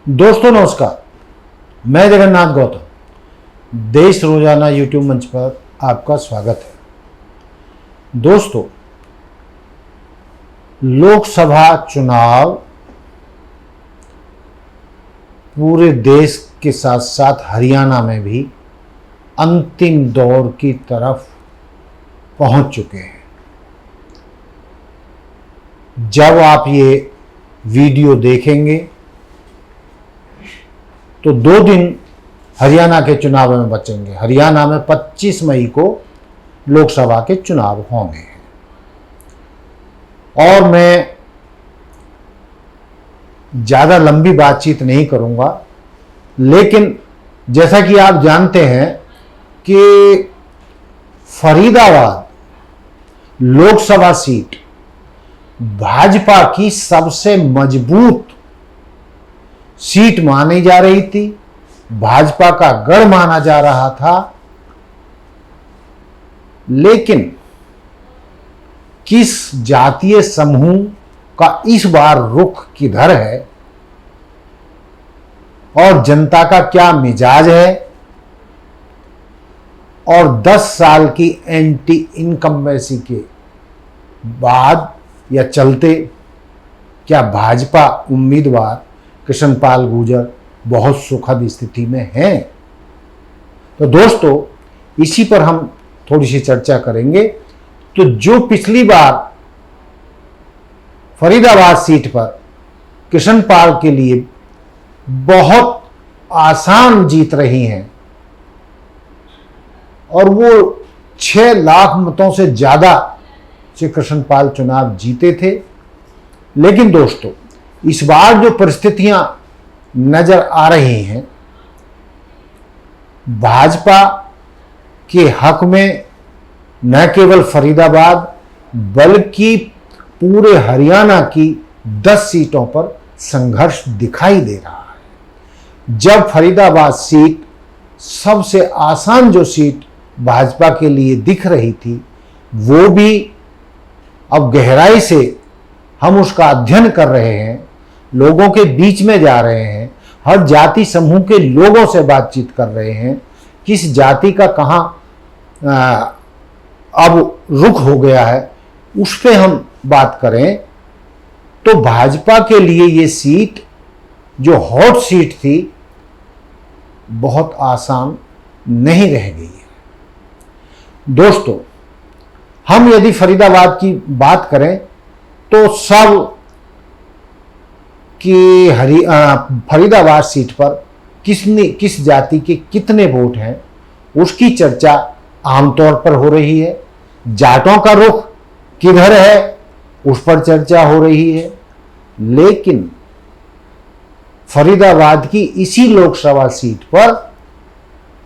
दोस्तों नमस्कार, मैं जगन्नाथ गौतम देश रोजाना यूट्यूब मंच पर आपका स्वागत है। दोस्तों, लोकसभा चुनाव पूरे देश के साथ साथ हरियाणा में भी अंतिम दौर की तरफ पहुंच चुके हैं। जब आप ये वीडियो देखेंगे तो 2 दिन हरियाणा के चुनाव में बचेंगे। हरियाणा में 25 मई को लोकसभा के चुनाव होंगे और मैं ज़्यादा लंबी बातचीत नहीं करूंगा, लेकिन जैसा कि आप जानते हैं कि फरीदाबाद लोकसभा सीट भाजपा की सबसे मजबूत सीट मानी जा रही थी, भाजपा का गढ़ माना जा रहा था। लेकिन किस जातीय समूह का इस बार रुख किधर है और जनता का क्या मिजाज है, और 10 साल की एंटी इनकम्बेंसी के बाद या चलते क्या भाजपा उम्मीदवार कृष्णपाल गुर्जर बहुत सुखद स्थिति में हैं? तो दोस्तों, इसी पर हम थोड़ी सी चर्चा करेंगे। तो जो पिछली बार फरीदाबाद सीट पर कृष्णपाल के लिए बहुत आसान जीत रही हैं और वो 6 लाख मतों से ज्यादा से कृष्णपाल चुनाव जीते थे, लेकिन दोस्तों इस बार जो परिस्थितियां नजर आ रही हैं, भाजपा के हक में न केवल फरीदाबाद बल्कि पूरे हरियाणा की 10 सीटों पर संघर्ष दिखाई दे रहा है। जब फरीदाबाद सीट सबसे आसान जो सीट भाजपा के लिए दिख रही थी, वो भी अब गहराई से हम उसका अध्ययन कर रहे हैं, लोगों के बीच में जा रहे हैं, हर जाति समूह के लोगों से बातचीत कर रहे हैं, किस जाति का कहाँ अब रुख हो गया है, उस पे हम बात करें तो भाजपा के लिए ये सीट जो हॉट सीट थी बहुत आसान नहीं रह गई है। दोस्तों, हम यदि फरीदाबाद की बात करें तो सब कि फरीदाबाद सीट पर किस जाति के कितने वोट हैं उसकी चर्चा आमतौर पर हो रही है। जाटों का रुख किधर है उस पर चर्चा हो रही है, लेकिन फरीदाबाद की इसी लोकसभा सीट पर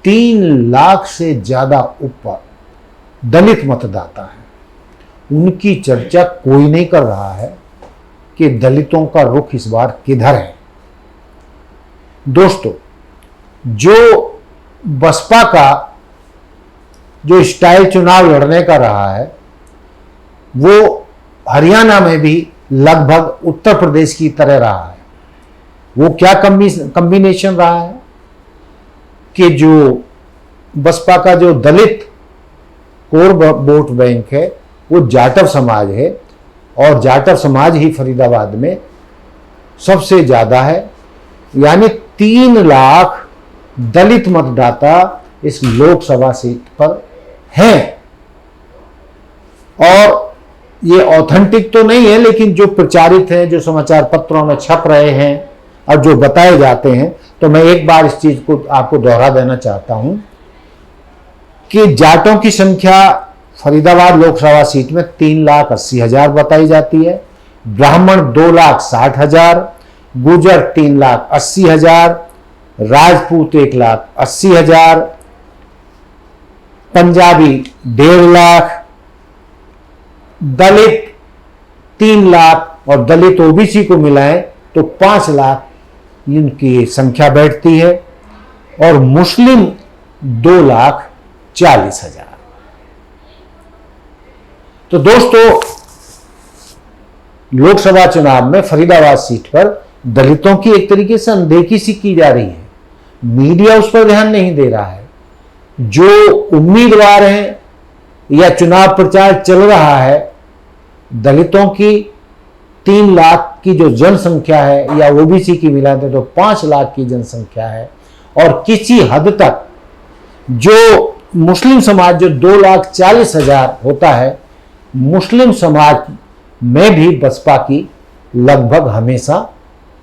3 लाख से ज्यादा ऊपर दलित मतदाता हैं। उनकी चर्चा कोई नहीं कर रहा है कि दलितों का रुख इस बार किधर है। दोस्तों, जो बसपा का जो स्टाइल चुनाव लड़ने का रहा है, वो हरियाणा में भी लगभग उत्तर प्रदेश की तरह रहा है। वो क्या कॉम्बिनेशन रहा है कि जो बसपा का जो दलित कोर वोट बैंक है वो जाटव समाज है, और जाटव समाज ही फरीदाबाद में सबसे ज्यादा है। यानी 3 लाख दलित मतदाता इस लोकसभा सीट पर हैं। और ये ऑथेंटिक तो नहीं है, लेकिन जो प्रचारित है, जो समाचार पत्रों में छप रहे हैं और जो बताए जाते हैं, तो मैं एक बार इस चीज को आपको दोहरा देना चाहता हूं कि जाटों की संख्या फरीदाबाद लोकसभा सीट में 3,80,000 बताई जाती है, ब्राह्मण 2,60,000, गुर्जर 3,80,000, राजपूत 1,80,000, पंजाबी 1.5 लाख, दलित 3 लाख और दलित ओबीसी को मिलाएं तो 5 लाख इनकी संख्या बैठती है, और मुस्लिम 2,40,000। तो दोस्तों, लोकसभा चुनाव में फरीदाबाद सीट पर दलितों की एक तरीके से अनदेखी सी की जा रही है, मीडिया उस पर ध्यान नहीं दे रहा है। जो उम्मीदवार हैं या चुनाव प्रचार चल रहा है, दलितों की 3 लाख की जो जनसंख्या है या ओबीसी की मिलाते तो 5 लाख की जनसंख्या है, और किसी हद तक जो मुस्लिम समाज जो 2,40,000 होता है, मुस्लिम समाज में भी बसपा की लगभग हमेशा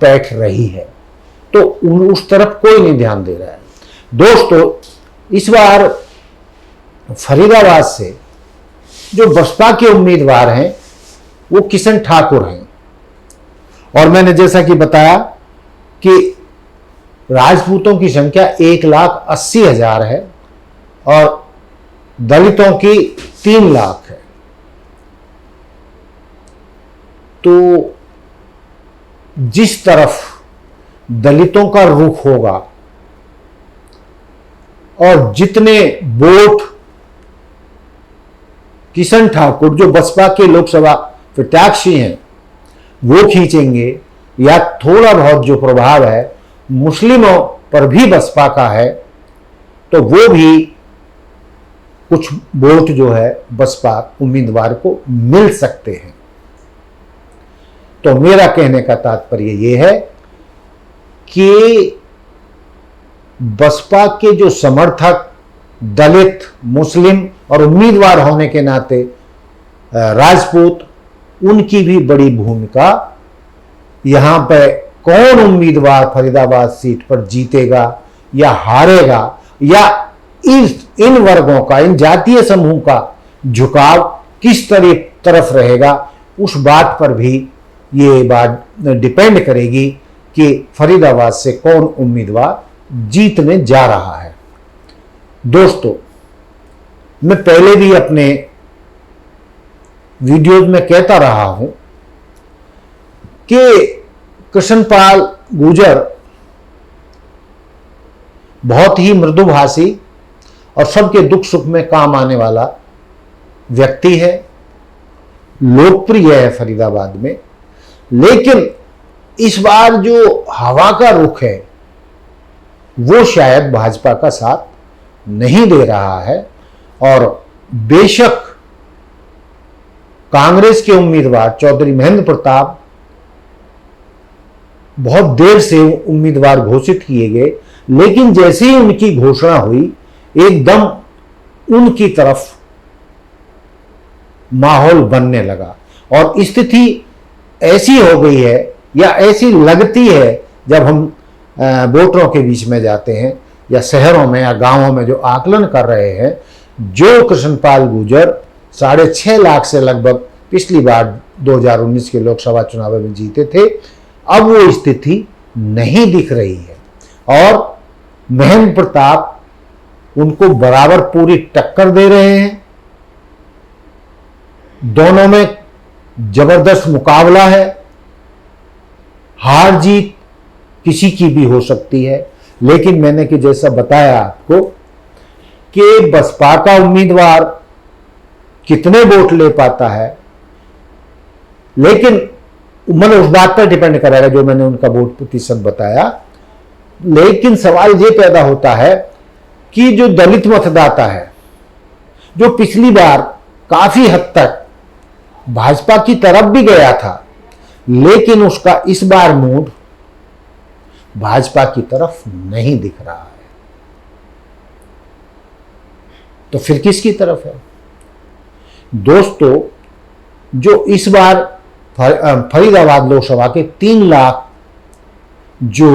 पैठ रही है, तो उस तरफ कोई नहीं ध्यान दे रहा है। दोस्तों, इस बार फरीदाबाद से जो बसपा के उम्मीदवार हैं वो किशन ठाकुर हैं, और मैंने जैसा कि बताया कि राजपूतों की संख्या 1,80,000 है और दलितों की 3 लाख है। तो जिस तरफ दलितों का रुख होगा और जितने वोट किशन ठाकुर जो बसपा के लोकसभा प्रत्याशी हैं वो खींचेंगे, या थोड़ा बहुत जो प्रभाव है मुस्लिमों पर भी बसपा का है, तो वो भी कुछ वोट जो है बसपा उम्मीदवार को मिल सकते हैं। तो मेरा कहने का तात्पर्य यह है कि बसपा के जो समर्थक दलित, मुस्लिम और उम्मीदवार होने के नाते राजपूत, उनकी भी बड़ी भूमिका, यहां पर कौन उम्मीदवार फरीदाबाद सीट पर जीतेगा या हारेगा, या इन वर्गों का, इन जातीय समूह का झुकाव किस तरफ रहेगा, उस बात पर भी ये बात डिपेंड करेगी कि फरीदाबाद से कौन उम्मीदवार जीतने जा रहा है। दोस्तों, मैं पहले भी अपने वीडियोज में कहता रहा हूं कि कृष्णपाल गुर्जर बहुत ही मृदुभाषी और सबके दुख सुख में काम आने वाला व्यक्ति है, लोकप्रिय है फरीदाबाद में। लेकिन इस बार जो हवा का रुख है वो शायद भाजपा का साथ नहीं दे रहा है, और बेशक कांग्रेस के उम्मीदवार चौधरी महेंद्र प्रताप बहुत देर से उम्मीदवार घोषित किए गए, लेकिन जैसे ही उनकी घोषणा हुई एकदम उनकी तरफ माहौल बनने लगा, और स्थिति ऐसी हो गई है या ऐसी लगती है जब हम वोटरों के बीच में जाते हैं या शहरों में या गांवों में जो आकलन कर रहे हैं, जो कृष्णपाल गुर्जर 6.5 लाख से लगभग पिछली बार 2019 के लोकसभा चुनाव में जीते थे, अब वो स्थिति नहीं दिख रही है, और महेंद्र प्रताप उनको बराबर पूरी टक्कर दे रहे हैं। दोनों में जबरदस्त मुकाबला है, हार जीत किसी की भी हो सकती है, लेकिन मैंने कि जैसा बताया आपको कि बसपा का उम्मीदवार कितने वोट ले पाता है, लेकिन मैंने उस बात पर डिपेंड करेगा जो मैंने उनका वोट प्रतिशत बताया। लेकिन सवाल ये पैदा होता है कि जो दलित मतदाता है, जो पिछली बार काफी हद तक भाजपा की तरफ भी गया था, लेकिन उसका इस बार मूड भाजपा की तरफ नहीं दिख रहा है, तो फिर किसकी तरफ है? दोस्तों, जो इस बार फरीदाबाद लोकसभा के 3 लाख जो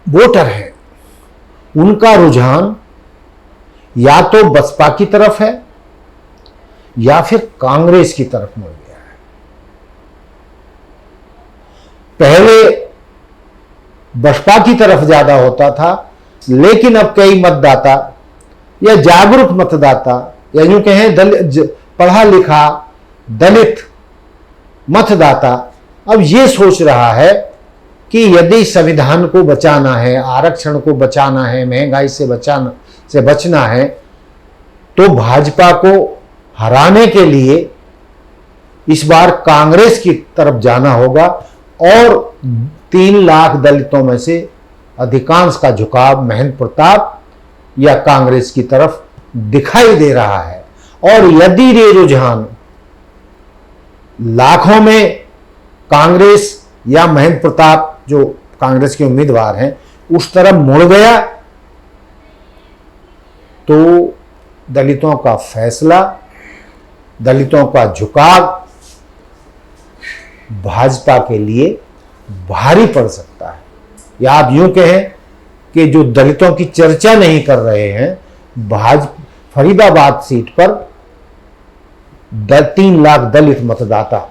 वोटर हैं, उनका रुझान या तो बसपा की तरफ है या फिर कांग्रेस की तरफ मुड़ गया है। पहले बसपा की तरफ ज्यादा होता था, लेकिन अब कई मतदाता या जागरूक मतदाता या यूं कहें पढ़ा लिखा दलित मतदाता अब ये सोच रहा है कि यदि संविधान को बचाना है, आरक्षण को बचाना है, महंगाई से बचना है, तो भाजपा को हराने के लिए इस बार कांग्रेस की तरफ जाना होगा और 3 लाख दलितों में से अधिकांश का झुकाव महेंद्र प्रताप या कांग्रेस की तरफ दिखाई दे रहा है। और यदि ये रुझान लाखों में कांग्रेस या महेंद्र प्रताप जो कांग्रेस के उम्मीदवार हैं उस तरफ मुड़ गया तो दलितों का फैसला, दलितों का झुकाव भाजपा के लिए भारी पड़ सकता है। या आप यूं कहें कि जो दलितों की चर्चा नहीं कर रहे हैं, फरीदाबाद सीट पर 3 लाख दलित मतदाता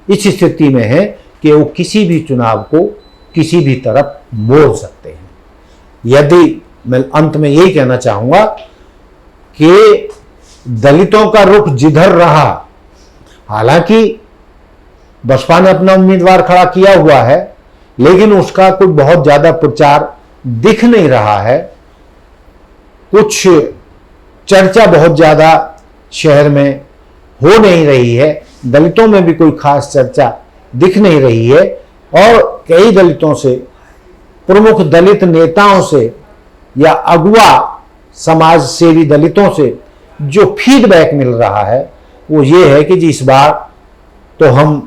इस स्थिति में है कि वो किसी भी चुनाव को किसी भी तरफ मोड़ सकते हैं। यदि मैं अंत में यही कहना चाहूंगा कि दलितों का रुख जिधर रहा, हालांकि बसपा ने अपना उम्मीदवार खड़ा किया हुआ है लेकिन उसका कोई बहुत ज्यादा प्रचार दिख नहीं रहा है, कुछ चर्चा बहुत ज्यादा शहर में हो नहीं रही है, दलितों में भी कोई खास चर्चा दिख नहीं रही है। और कई दलितों से, प्रमुख दलित नेताओं से या अगुआ समाज सेवी दलितों से जो फीडबैक मिल रहा है वो ये है कि जी इस बार तो हम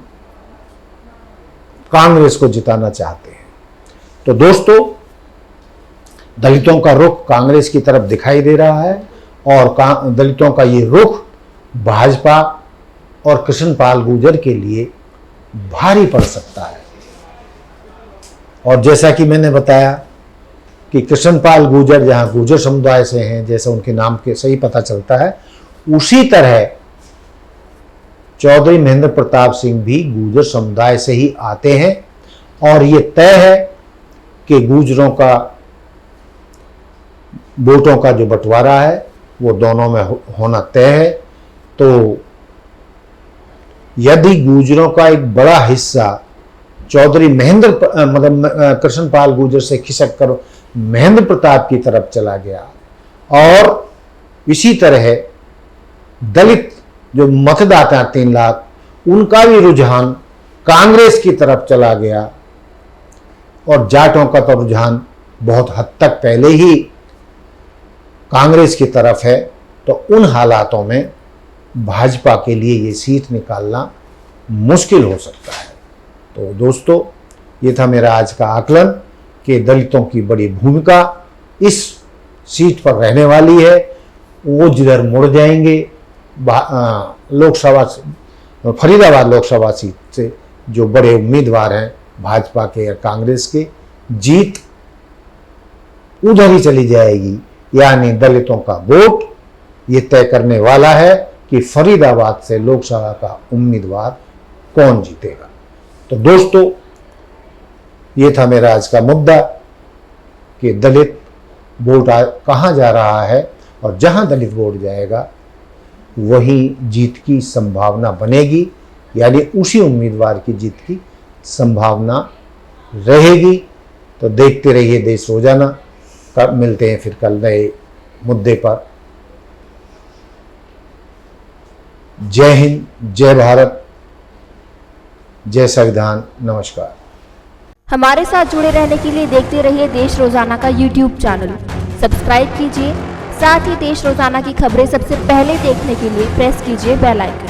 कांग्रेस को जिताना चाहते हैं। तो दोस्तों, दलितों का रुख कांग्रेस की तरफ दिखाई दे रहा है और दलितों का ये रुख भाजपा और कृष्णपाल गुर्जर के लिए भारी पड़ सकता है। और जैसा कि मैंने बताया कि कृष्णपाल गुर्जर जहां गुर्जर समुदाय से हैं, जैसा उनके नाम के सही पता चलता है, उसी तरह चौधरी महेंद्र प्रताप सिंह भी गुर्जर समुदाय से ही आते हैं और ये तय है कि गुर्जरों का वोटों का जो बंटवारा है वो दोनों में होना तय है। तो यदि गुर्जरों का एक बड़ा हिस्सा चौधरी कृष्णपाल गुर्जर से खिसक कर महेंद्र प्रताप की तरफ चला गया और इसी तरह दलित जो मतदाता 3 लाख, उनका भी रुझान कांग्रेस की तरफ चला गया और जाटों का तो रुझान बहुत हद तक पहले ही कांग्रेस की तरफ है, तो उन हालातों में भाजपा के लिए ये सीट निकालना मुश्किल हो सकता है। तो दोस्तों, ये था मेरा आज का आकलन कि दलितों की बड़ी भूमिका इस सीट पर रहने वाली है। वो जिधर मुड़ जाएंगे, लोकसभा फरीदाबाद लोकसभा सीट से जो बड़े उम्मीदवार हैं भाजपा के या कांग्रेस के, जीत उधर ही चली जाएगी। यानी दलितों का वोट ये तय करने वाला है कि फरीदाबाद से लोकसभा का उम्मीदवार कौन जीतेगा। तो दोस्तों, ये था मेरा आज का मुद्दा कि दलित वोट कहाँ जा रहा है और जहाँ दलित वोट जाएगा वही जीत की संभावना बनेगी, यानी उसी उम्मीदवार की जीत की संभावना रहेगी। तो देखते रहिए देश रोजाना। मिलते हैं फिर कल नए मुद्दे पर। जय हिंद, जय भारत, जय संविधान। नमस्कार। हमारे साथ जुड़े रहने के लिए देखते रहिए देश रोजाना का YouTube चैनल। सब्सक्राइब कीजिए, साथ ही देश रोजाना की खबरें सबसे पहले देखने के लिए प्रेस कीजिए बेल आइकन।